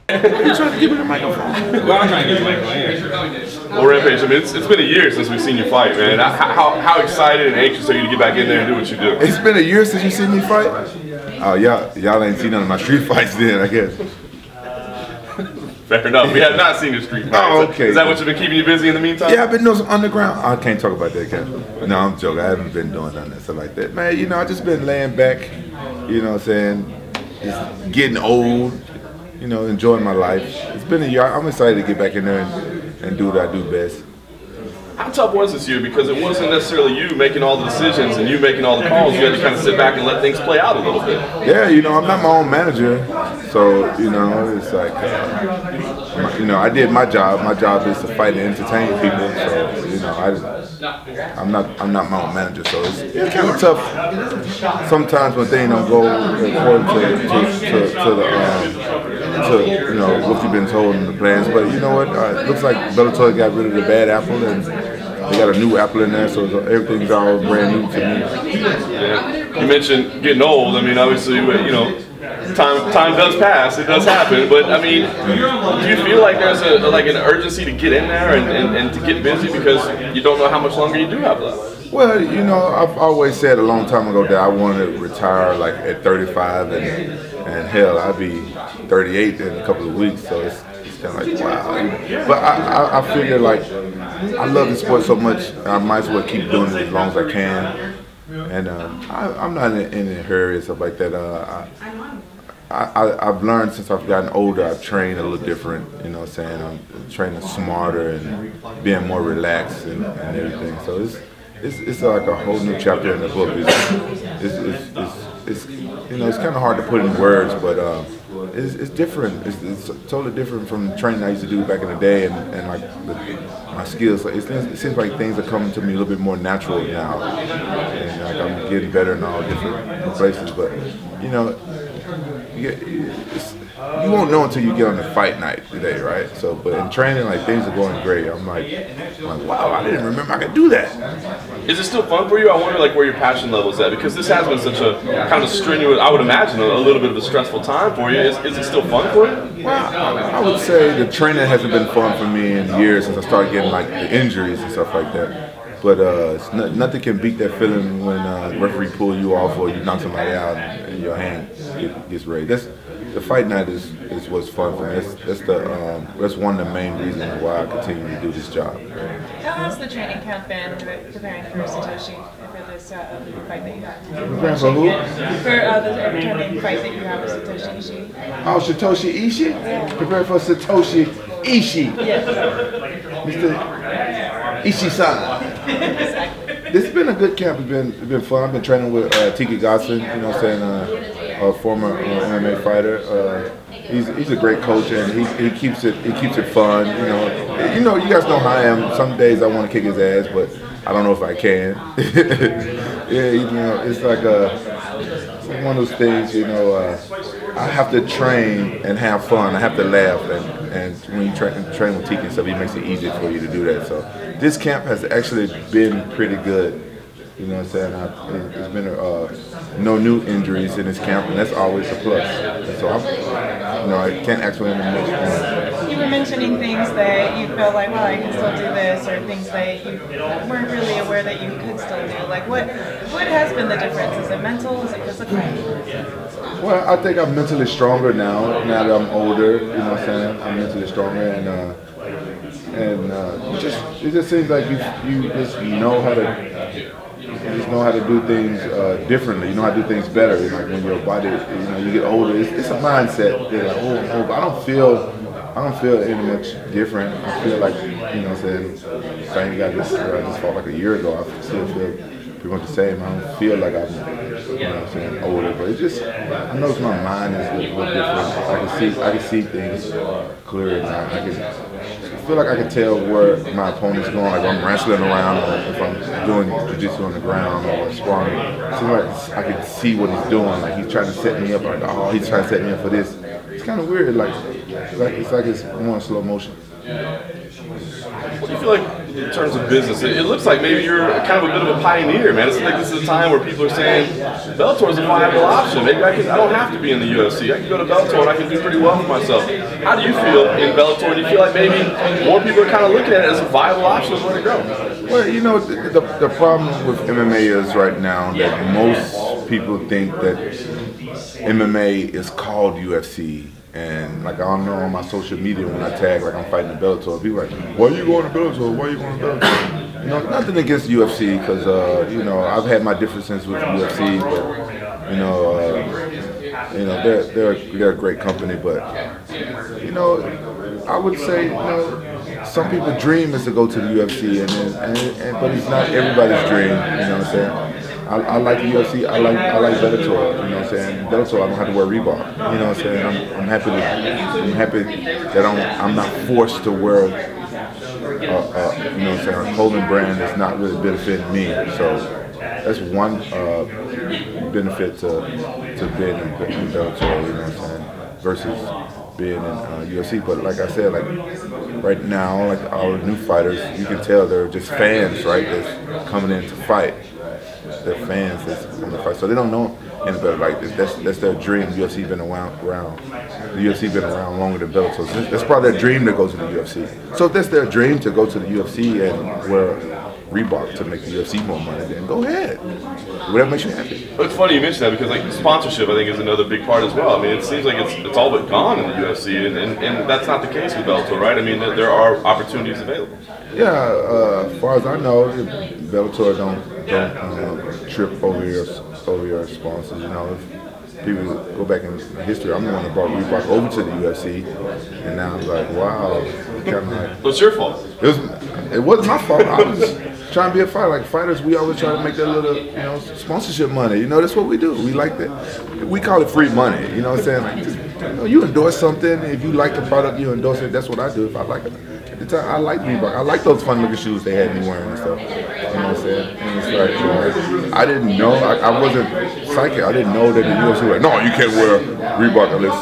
You trying to give me the microphone? Well, I'm trying to get the microphone. Well, Rampage, I mean, it's been a year since we've seen you fight, man. How excited and anxious are you to get back in there and do what you do? It's been a year since you seen me fight? Oh, y'all ain't seen none of my street fights then, I guess. Fair enough. We have not seen your street fights. Oh, okay. Is that what's been keeping you busy in the meantime? Yeah, I've been doing some underground. I can't talk about that, Ken. No, I'm joking. I haven't been doing none of that stuff like that. Man, you know, I just been laying back, you know what I'm saying, just getting old, you know, enjoying my life. It's been a year. I'm excited to get back in there and do what I do best. How tough was this year? Because it wasn't necessarily you making all the decisions and you making all the calls. You had to kind of sit back and let things play out a little bit. Yeah, you know, I'm not my own manager, so you know, it's like, you know, I did my job. My job is to fight and entertain people. So you know, I'm not my own manager. So it's kind of tough sometimes when things don't go according to you know what you've been told in the plans. But you know what? It looks like Bellator got rid of the bad apple and they got a new apple in there, so everything's all brand new to me. Yeah. You mentioned getting old. I mean, obviously, you know, time does pass. It does happen. But I mean, do you feel like there's an urgency to get in there and to get busy because you don't know how much longer you do have left? Well, you know, I've always said a long time ago that I wanted to retire like at 35, and hell, I'll be 38 in a couple of weeks. So it's kind of like, wow. But I figure like I love the sport so much, I might as well keep doing it as long as I can. And I'm not in a hurry and stuff like that. I've learned since I've gotten older, I've trained a little different, you know what I'm saying? I'm training smarter and being more relaxed and everything. So it's like a whole new chapter in the book. It's you know, it's kind of hard to put in words, but it's different. It's totally different from the training I used to do back in the day, and like my skills. Like it seems like things are coming to me a little bit more natural now, and like I'm getting better in all different places. But you know, you won't know until you get on the fight night today, right? So, but in training, like things are going great. I'm like, wow, I didn't remember I could do that. Is it still fun for you? I wonder like where your passion level is at, because this has been such a kind of strenuous, I would imagine, a little bit of a stressful time for you. Is it still fun for you? Well, I would say the training hasn't been fun for me in years since I started getting like the injuries and stuff like that. But nothing can beat that feeling when the referee pulls you off or you knock somebody out and your hand gets raised. The fight night is what's fun for me. That's one of the main reasons why I continue to do this job. How has the training camp been preparing for Satoshi for this fight that you have? Preparing for who? For the returning fight that you have with Satoshi Ishii. Oh, Satoshi Ishii? Yeah. Preparing for Satoshi Ishii. Yes. Mr. Ishii-san. Exactly. This has been a good camp. It's been fun. I've been training with Tiki Gosson, you know what I'm saying, a former MMA fighter. He's a great coach, and he keeps it fun. You know, you guys know how I am. Some days I want to kick his ass, but I don't know if I can. Yeah, you know, it's like one of those things. You know, I have to train and have fun. I have to laugh, and when you train with Tiki and stuff, he makes it easy for you to do that. So this camp has actually been pretty good. You know what I'm saying? There's been no new injuries in this camp, and that's always a plus. And so I can't actually much. You were mentioning things that you felt like, well, I can still do this, or things that you weren't really aware that you could still do. Like, what has been the difference? Is it mental? Is it physical? Well, I think I'm mentally stronger now that I'm older. You know what I'm saying? I'm mentally stronger, and it just seems like you just know how to do things differently. You know how to do things better. Like when your body, you know, you get older, it's a mindset. You're like, oh, but I don't feel any much different. I feel like, you know what I'm saying, same guy I just fought like a year ago. I still feel pretty much the same. I don't feel like I'm, you know what I'm saying, older, but it's just, I notice my mind is a little different. I can see things clearer now. I feel like I can tell where my opponent's going, like I'm wrestling around, or if I'm doing jiu-jitsu on the ground or sparring. It seems like I can see what he's doing, like he's trying to set me up, like, oh, he's trying to set me up for this. It's kind of weird, it's like it's more in slow motion. What do you feel like in terms of business, it looks like maybe you're kind of a bit of a pioneer, man. It's like this is a time where people are saying Bellator is a viable option. Maybe I don't have to be in the UFC. I can go to Bellator and I can do pretty well for myself. How do you feel in Bellator? Do you feel like maybe more people are kind of looking at it as a viable option as where to go? Well, you know, the problem with MMA is right now that most people think that MMA is called UFC. And like I don't know on my social media when I tag like I'm fighting the Bellator, people are like, why are you going to Bellator? Why are you going to Bellator? You know, nothing against UFC because you know I've had my differences with UFC, but you know they're a great company, but you know I would say you know some people's dream is to go to the UFC, but it's not everybody's dream. You know what I'm saying? I like the UFC. I like Bellator. You know what I'm saying? Bellator, I don't have to wear Reebok. You know what I'm saying? I'm happy that I'm not forced to wear. You know what I'm saying? A clothing brand that's not really benefiting me. So that's one benefit to being in Bellator. You know what I'm saying? Versus being in UFC. But like I said, like right now, like our new fighters, you can tell they're just fans, right? That's coming in to fight. They're fans that's coming to fight, so they don't know any better like this. That's their dream. The UFC been around. The UFC been around longer than Bellator. So that's probably their dream to go to the UFC. So if that's their dream to go to the UFC and wear Reebok to make the UFC more money, then go ahead. Whatever makes you happy. But it's funny you mention that because like sponsorship, I think, is another big part as well. I mean, it seems like it's all but gone in the UFC, and that's not the case with Bellator, right? I mean, there are opportunities available. Yeah, as far as I know, Bellator don't trip over your sponsors. You know, if people go back in history, I'm the one that brought Reebok over to the UFC, and now I'm like, wow, kind of like. Well, it's your fault. It wasn't my fault. I was trying to be a fighter. Like fighters, we always try to make that little, you know, sponsorship money. You know, that's what we do. We like that. We call it free money. You know what I'm saying? Like, just, you know, you endorse something. If you like the product, you endorse it. That's what I do. If I like it. At the time, I like Reebok. I like those fun looking shoes they had me wearing and stuff. You know what I'm saying? And it's like, you know, I didn't know. I wasn't psychic. I didn't know that the UFC was like, no, you can't wear Reebok unless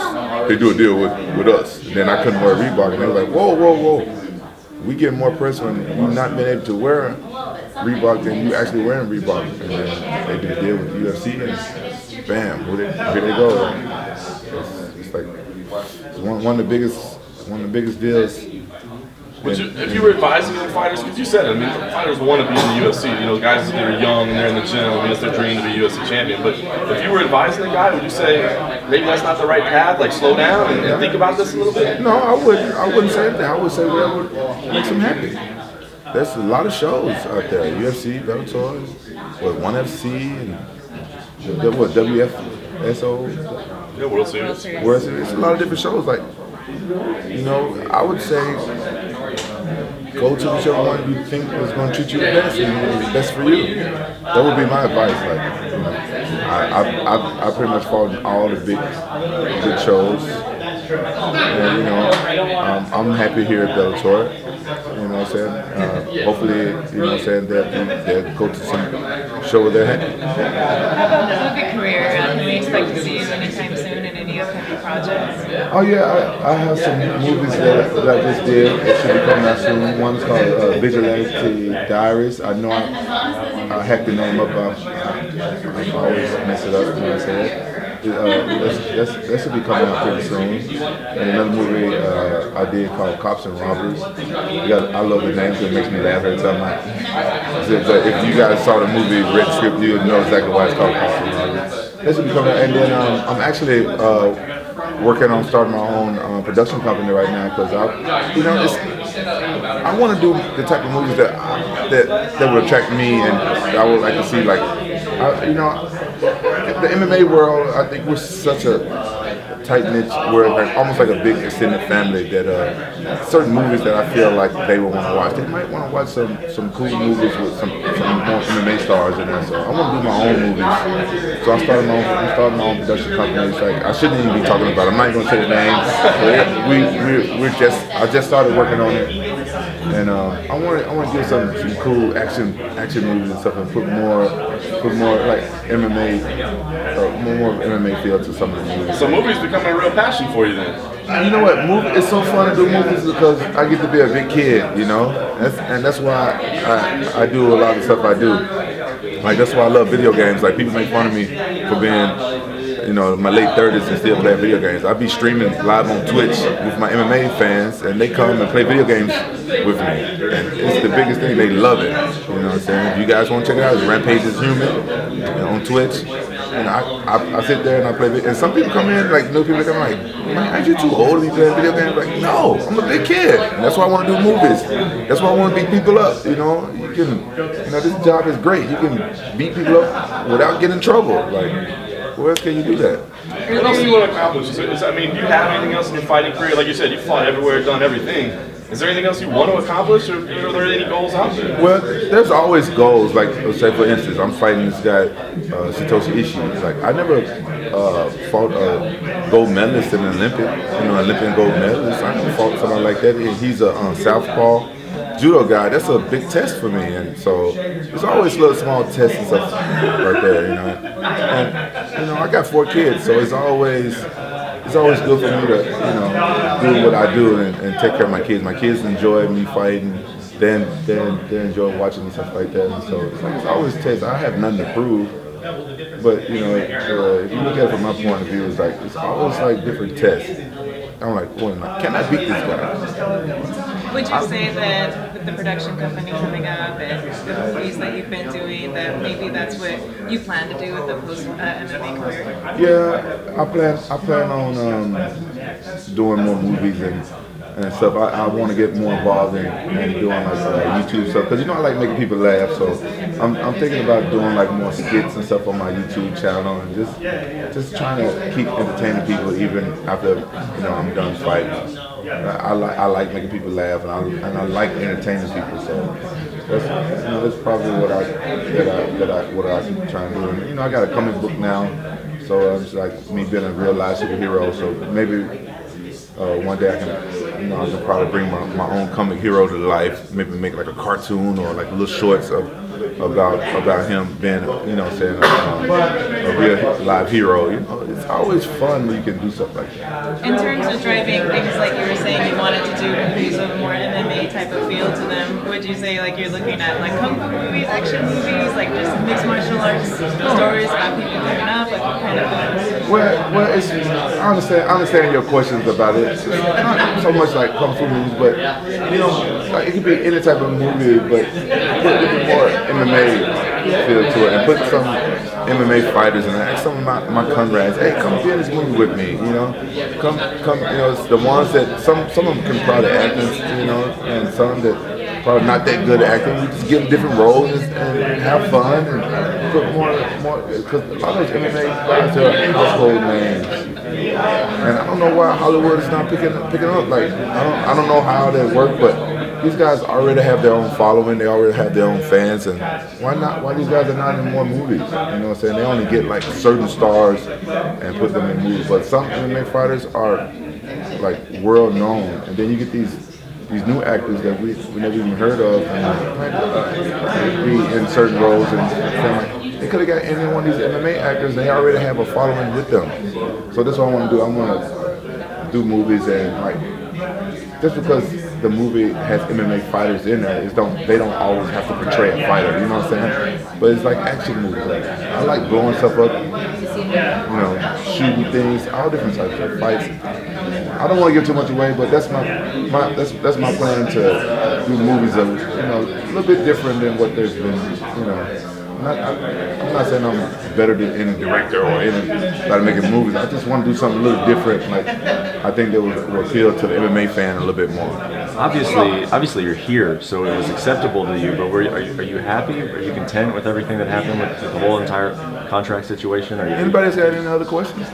they do a deal with us. And then I couldn't wear Reebok, and they were like, whoa, whoa, whoa. We get more press when you've not been able to wear Reebok than you actually wearing Reebok. And then they did a deal with the UFC, and bam, here they go. It's like it's one of the biggest deals. If you were advising young fighters, because you said it, I mean, fighters want to be in the UFC. You know, guys that are young and they're in the gym, I mean, it's their dream to be a UFC champion. But if you were advising the guy, would you say maybe that's not the right path? Like, slow down and think about this a little bit? No, I wouldn't say that. I would say whatever makes them happy. There's a lot of shows out there. UFC, Bellator, ONE FC, and WFSO. Yeah, World Series. World Series. A lot of different shows. Like, you know, I would say go to whichever one you think is going to treat you the best and is best for you. That would be my advice. Like, you know, I pretty much fought in all the big shows, and you know, I'm happy here at Bellator. You know what I'm saying? Hopefully, you know what I'm saying, they'll go to some show where they're happy. How about the movie career? Can we expect to see you anytime soon in any upcoming projects? Oh yeah, I have some movies that I just did that should be coming out soon. One's called Vigilante Diaries. I know I hacked the name up. I always mess it up. You know what I'm saying? That should be coming out pretty soon. And another movie I did called Cops and Robbers. I love the name because it makes me laugh every time if you guys saw the movie Red Script, you would know exactly why it's called Cops and Robbers. That should be coming out. And then I'm actually working on starting my own production company right now because I want to do the type of movies that would attract me and that I would like to see. Like, you know, the MMA world, I think we're such a tight knit, we're like almost like a big extended family that certain movies that I feel like they will want to watch. They might want to watch some cool movies with some more MMA stars in there. So I want to do my own movies. So I'm starting my own production company. It's like I shouldn't even be talking about it. I'm not even going to say the names. I just started working on it. And I want to give some cool action movies and stuff, and put more like MMA, more MMA feel to some of the movies. So movies become a real passion for you then. You know what? It's so fun to do movies because I get to be a big kid, you know, and that's why I do a lot of stuff I do. Like that's why I love video games. Like people make fun of me for being, you know, in my late 30s and still playing video games. I be streaming live on Twitch with my MMA fans, and they come and play video games with me. And it's the biggest thing. They love it. You know what I'm saying? If you guys want to check it out, it's Rampage Jackson on Twitch. And I sit there and I play. And some people come in, like new people come like, man, aren't you too old to be playing video games? Like, no, I'm a big kid. And that's why I want to do movies. That's why I want to beat people up. You know, you know, this job is great. You can beat people up without getting in trouble. Like, where else can you do that? What else do you want to accomplish? I mean, do you have anything else in your fighting career? Like you said, you fought everywhere, done everything. Is there anything else you want to accomplish, or are there any goals out there? Well, there's always goals. Like, say for instance, I'm fighting this guy, Satoshi Ishii. Like, I never fought a gold medalist in an Olympic, you know, Olympian gold medalist. I never fought somebody like that. He's a southpaw judo guy. That's a big test for me, and so there's always little small tests and stuff right there, you know. And you know, I got 4 kids, so it's always good for me to, you know, do what I do and take care of my kids. My kids enjoy me fighting. They enjoy watching and stuff like that. And so it's always tests. I have nothing to prove, but you know, if you look at it from my point of view, it's always like different tests. I'm like, well, can I beat this guy? Would you say that with the production company coming up and the movies that you've been doing, that maybe that's what you plan to do with the post-MMA career? Yeah, I plan on doing more movies and stuff. I want to get more involved in doing like YouTube stuff, because you know I like making people laugh. So I'm thinking about doing like more skits and stuff on my YouTube channel, and just trying to keep entertaining people even after, you know, I'm done fighting. I like making people laugh, and I like entertaining people. So that's probably what I'm trying to do. And, you know, I got a comic book now, so it's like me being a real life superhero. So maybe one day I can probably bring my own comic hero to life. Maybe make like a cartoon or like little shorts about him being, you know, saying a real live hero. You know, it's always fun when you can do stuff like that. In terms of driving things like you were saying, you wanted to do movies of a more MMA type of feel to them. Would you say like you're looking at like kung fu movies, action movies, like just mixed martial arts stories about people coming up, like what kind of? Well, it's, I understand your questions about it. It's not so much like kung fu movies, but you know, like it could be any type of movie, but put more MMA feel to it, and put some MMA fighters and ask some of my comrades, hey, come be in this movie with me, you know, come, you know, it's the ones that some of them can probably act, you know, and some that probably not that good at acting. You just give them different roles and have fun and put more, because a lot of those MMA guys are household names, and I don't know why Hollywood is not picking up. Like I don't know how they work, but these guys already have their own following. They already have their own fans, and why these guys are not in more movies? You know what I'm saying? They only get like certain stars and put them in movies, but some MMA fighters are like world known, and then you get these new actors that we never even heard of, and be in certain roles, and they could have got any one of these MMA actors. They already have a following with them, so that's what I want to do. I want to do movies, and like just because the movie has MMA fighters in there, they don't always have to portray a fighter, you know what I'm saying? But it's like action movies. Like, I like blowing stuff up, you know, shooting things, all different types of fights. I don't want to give too much away, but that's my plan to do movies of, you know, a little bit different than what there's been, you know. I'm not saying I'm better than any director or anybody making movies. I just want to do something a little different. Like I think that will appeal to the MMA fan a little bit more. Obviously, you're here, so it was acceptable to you. But are you happy? Are you content with everything that happened with the whole entire contract situation? Anybody's got any other questions?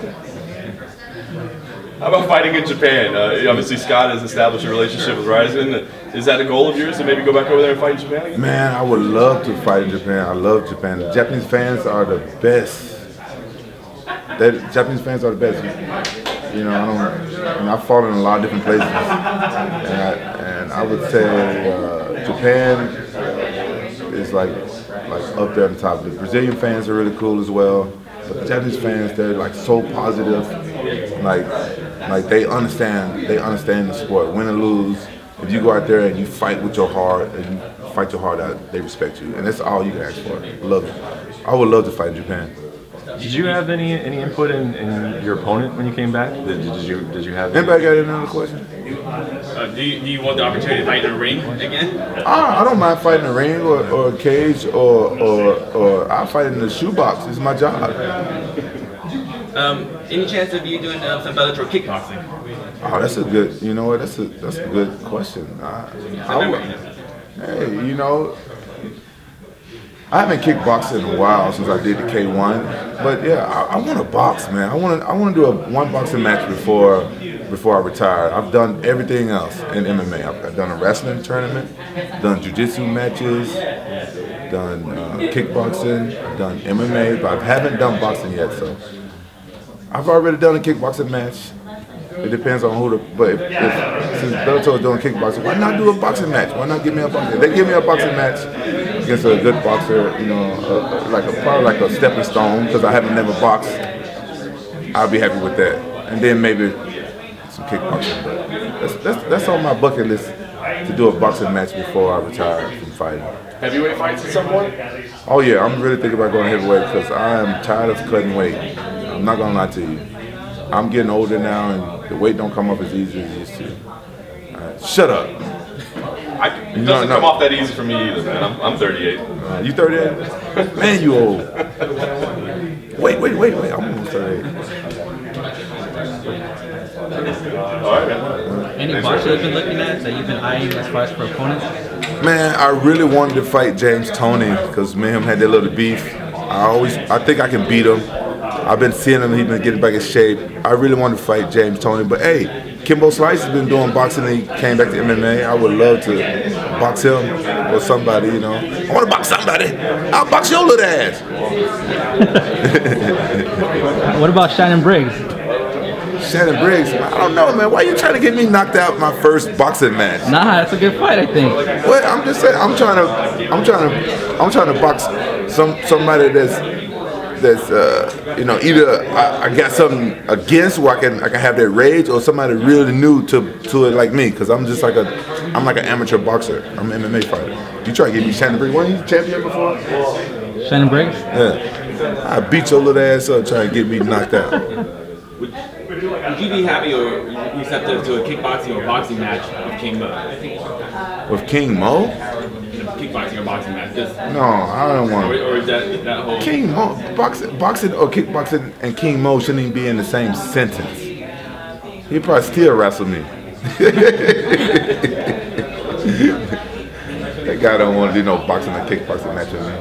How about fighting in Japan? Obviously, Scott has established a relationship with Ryzen. Is that a goal of yours to maybe go back over there and fight in Japan again? Man, I would love to fight in Japan. I love Japan. The Japanese fans are the best. Japanese fans are the best. You know, I've fought in a lot of different places, and And I would say Japan is like up there on top. The Brazilian fans are really cool as well. But the Japanese fans, they're like so positive. Like they understand the sport. Win or lose, if you go out there and you fight with your heart and you fight your heart out, they respect you. And that's all you can ask for. Love it. I would love to fight in Japan. Did you have any input in your opponent when you came back? Did you have? Anybody got another question? Do you want the opportunity to fight in a ring again? I don't mind fighting in a ring or a cage or I fight in the shoebox. It's my job. Any chance of you doing some Bellator kickboxing? Oh, that's a good. You know what? That's a good question. Hey, you know, I haven't kickboxed in a while since I did the K1, but yeah, I want to box, man. I want to do one boxing match before I retire. I've done everything else in MMA. I've done a wrestling tournament, done jiu-jitsu matches, done kickboxing, done MMA, but I haven't done boxing yet. So I've already done a kickboxing match. It depends on who since Bellator is doing kickboxing, why not do a boxing match? Why not give me a boxing? If they give me a boxing match against a good boxer, you know, probably like a stepping stone, because I haven't never boxed, I'll be happy with that. And then maybe some kickboxing. But that's on my bucket list, to do a boxing match before I retire from fighting. Heavyweight fights at some point? Oh yeah, I'm really thinking about going heavyweight because I am tired of cutting weight. I'm not gonna lie to you. I'm getting older now, and the weight don't come up as easy as it used to. Shut up. It doesn't come off that easy for me either, man. I'm 38. You 38? Man, you old. Wait. I'm almost 38. All right, man. Any boxers you've been looking at that you've been eyeing as far as for opponents? Man, I really wanted to fight James Toney because me and him had that little beef. I think I can beat him. I've been seeing him, he's been getting back in shape. I really wanted to fight James Toney, but hey, Kimbo Slice has been doing boxing and he came back to MMA. I would love to box him or somebody, you know. I want to box somebody. I'll box your little ass. What about Shannon Briggs? Shannon Briggs, I don't know, man. Why are you trying to get me knocked out my first boxing match? Nah, that's a good fight, I think. Well, I'm just saying, I'm trying to box somebody that's you know, either I got something against where I can have that rage, or somebody really new to it like me, because I'm just like I'm like an amateur boxer. I'm an MMA fighter. You try to get me Shannon Briggs. Weren't you champion before? Shannon Briggs? Yeah. I beat your little ass up trying to get me knocked out. Would you be happy or receptive to a kickboxing or boxing match with King Mo? With King Mo? Kickboxing or boxing match? No, I don't want Or is that whole... King Mo, boxing or kickboxing and King Mo shouldn't even be in the same sentence. He'd probably still wrestle me. That guy don't want to do no boxing or kickboxing match with me.